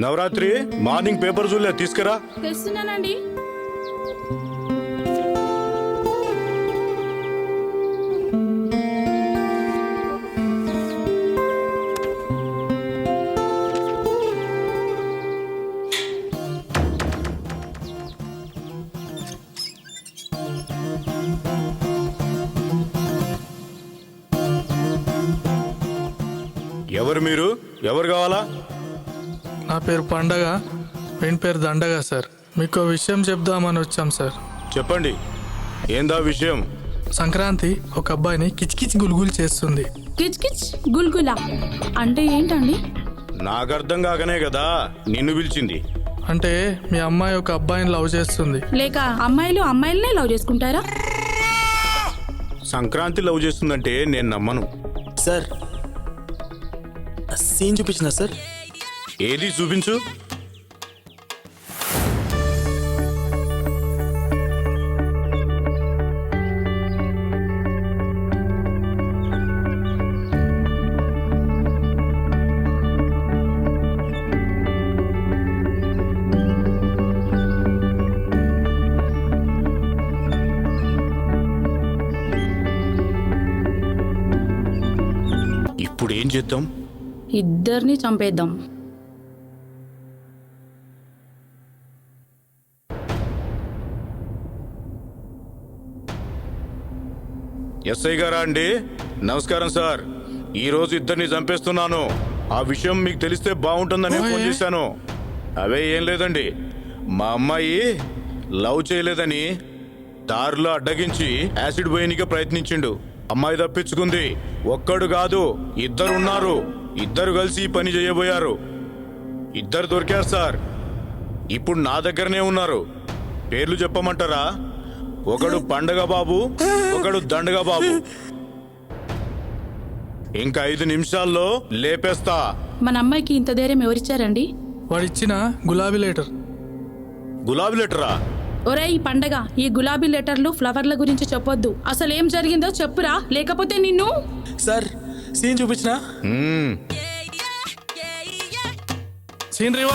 Navratri morning paper చూడలే, తీసుకురా. తెస్తున్నానండి. ఎవరు మీరు? ఎవరు కావాలా? నా పేరు పండగ, వీని పేరు దండగా సార్. మీకు విషయం చెప్దామని వచ్చాం సార్. చెప్పండి, ఏందా విషయం? సంక్రాంతి ఒక అబ్బాయిని కిచకిచ్ గుల్గుల్ చేస్తుంది. కిచ్ కిచ్ గుల్గులా అంటే ఏంటండి? నాకు అర్థం కాకనే కదా నిన్ను పిలిచింది. అంటే మీ అమ్మాయి ఒక అబ్బాయిని లవ్ చేస్తుంది. లేక అమ్మాయిలు అమ్మాయిలనే లవ్ చేసుకుంటారా? సంక్రాంతి లవ్ చేస్తుందంటే నేను నమ్మను. సార్ సీన్ చూపించిన సార్. ఏది చూపించు. ఇప్పుడు ఏం చేద్దాం? ఇద్దరిని చంపేద్దాం. ఎస్ఐ గారా అండి? నమస్కారం సార్. ఈరోజు ఇద్దరిని చంపేస్తున్నాను. ఆ విషయం మీకు తెలిస్తే బాగుంటుందని ఫోన్ చేశాను. అవే ఏం లేదండి, మా అమ్మాయి లవ్ చేయలేదని దారిలో అడ్డగించి యాసిడ్ పోయనిక ప్రయత్నించిండు. అమ్మాయి తప్పించుకుంది. ఒక్కడు కాదు, ఇద్దరున్నారు. ఇద్దరు కలిసి ఈ పని చేయబోయారు. ఇద్దరు దొరికారు సార్. ఇప్పుడు నా దగ్గరనే ఉన్నారు. పేర్లు చెప్పమంటారా? ఒకడు పండగ బాబు, ఒకడు దండగ బాబు. ఇంకా 5 నిమిషాల్లో లేపేస్తా. మన అమ్మాయికి ఇంత ధైర్యం ఎవరిచ్చారండి? వాడిచ్చిన గులాబీ లెటర్. గులాబీ లెటరా? ఒరే ఈ పండగ, ఈ గులాబీ లెటర్లు ఫ్లవర్ల గురించి చెప్పొద్దు. అసలు ఏం జరిగిందో చెప్పురా, లేకపోతే నిన్ను. సార్ సీన్ చూపించిన. Scene reverse.